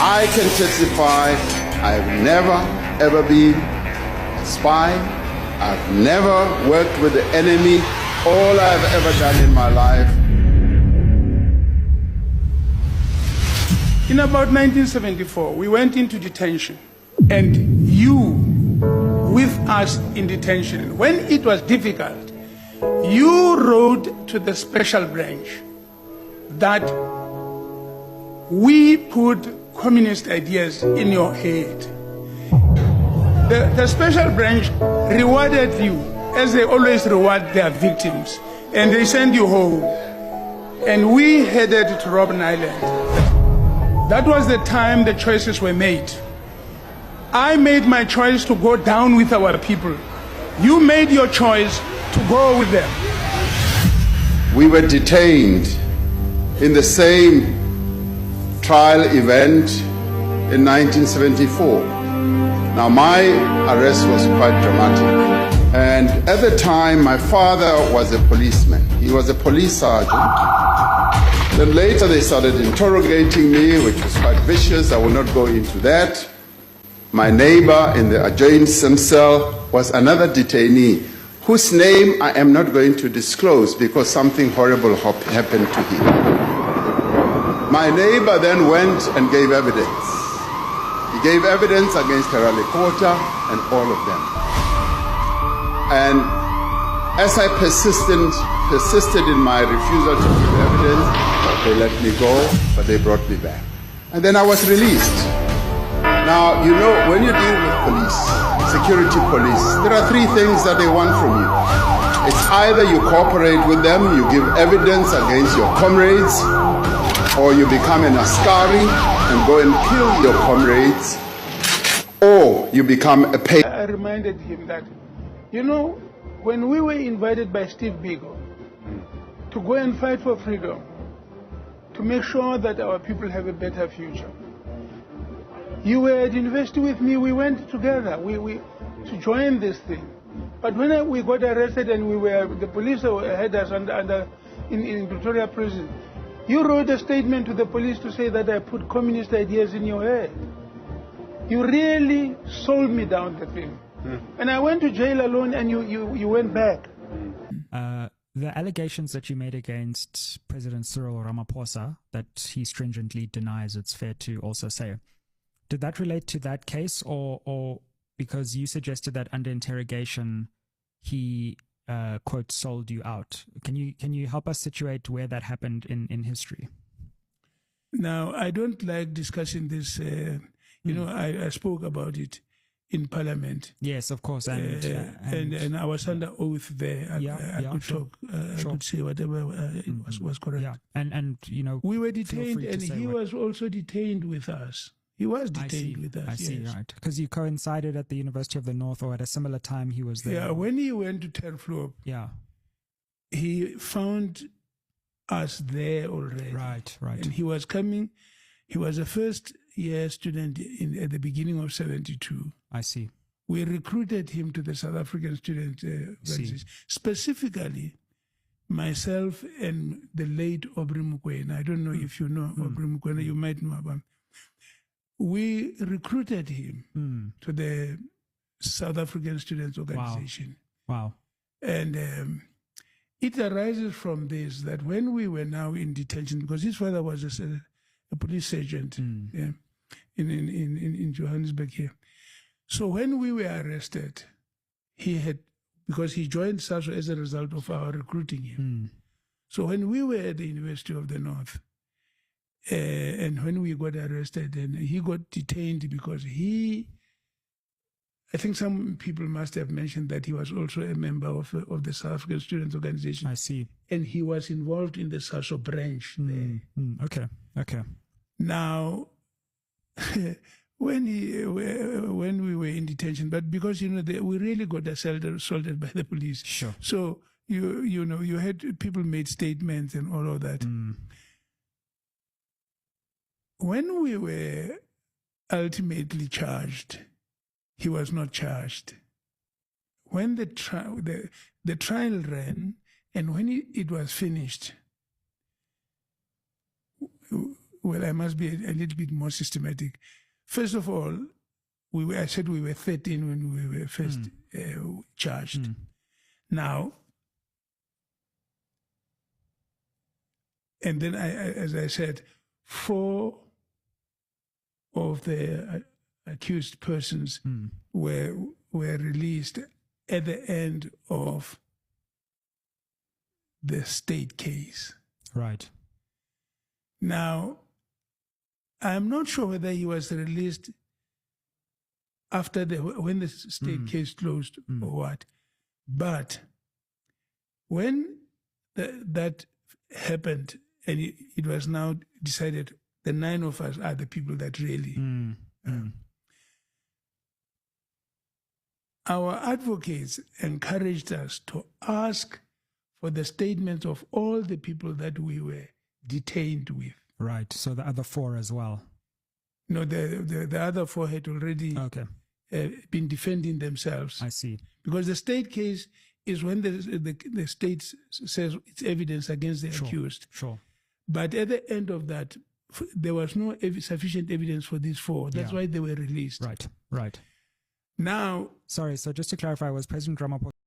I can testify I've never, ever been a spy. I've never worked with the enemy. All I've ever done in my life. In about 1974, we went into detention, and you with us in detention. When it was difficult, you wrote to the special branch that we put communist ideas in your head. The special branch rewarded you as they always reward their victims, and they sent you home. And we headed to Robben Island. That was the time the choices were made. I made my choice to go down with our people. You made your choice to go with them. We were detained in the same trial event in 1974. Now, my arrest was quite dramatic. And at the time, my father was a policeman. He was a police sergeant. Then later they started interrogating me, which was quite vicious. I will not go into that. My neighbor in the adjacent cell was another detainee, whose name I am not going to disclose because something horrible happened to him. My neighbor then went and gave evidence. He gave evidence against Terale Kota and all of them. And as I persisted in my refusal to give evidence, they let me go, but they brought me back. And then I was released. Now, you know, when you deal with police, security police, there are three things that they want from you. It's either you cooperate with them, you give evidence against your comrades, or you become an askari and go and kill your comrades, or you become a pay. I reminded him that, you know, when we were invited by Steve Biko to go and fight for freedom, to make sure that our people have a better future, you were at university with me. We went together to join this thing. But when we got arrested and the police had us in Pretoria prison, you wrote a statement to the police to say that I put communist ideas in your head. You really sold me down the thing. And I went to jail alone, and you went back. The allegations that you made against President Cyril Ramaphosa, that he stringently denies, it's fair to also say, did that relate to that case, or because you suggested that under interrogation he quote sold you out? Can you help us situate where that happened in history? Now, I don't like discussing this. I spoke about it in Parliament. Yes, of course. And I was under oath there. I could talk. I could say whatever was correct. Yeah. And you know, we were detained, and he was also detained with us. He was detained with us. I see, yes. Right. Because you coincided at the University of the North, or at a similar time he was there. Yeah, when he went to Terfloop, he found us there already. Right. And he was coming. He was a first-year student at the beginning of 72. I see. We recruited him to the South African student organization. Specifically, myself and the late Aubrey Mukwena. I don't know if you know Aubrey Mukwena. You might know about him. We recruited him to the South African Students Organization. Wow. And it arises from this, that when we were now in detention, because his father was a police sergeant in Johannesburg here. So when we were arrested, because he joined SASO as a result of our recruiting him. So when we were at the University of the North, and when we got arrested, and he got detained because I think some people must have mentioned that he was also a member of the South African Students Organization. I see. And he was involved in the SASO branch there. Okay. Now, when we were in detention, but because we really got assaulted by the police. Sure. So you had people made statements and all of that. When we were ultimately charged, he was not charged. When the trial ran, and when it was finished, Well, I must be a little bit more systematic. First of all, I said we were 13 when we were first charged. Now, and then, as I said, 4 of the accused persons were released at the end of the state case. Right. Now, I'm not sure whether he was released after when the state case closed or what, but when that happened and it was now decided the 9 of us are the people that really our advocates encouraged us to ask for the statements of all the people that we were detained with. Right. So the other 4 as well. No, the other 4 had already been defending themselves. I see. Because the state case is when the state says it's evidence against the accused. Sure. But at the end of that, there was no sufficient evidence for these 4. That's why they were released. Right. Right. Now, sorry. So just to clarify, was President Ramaphosa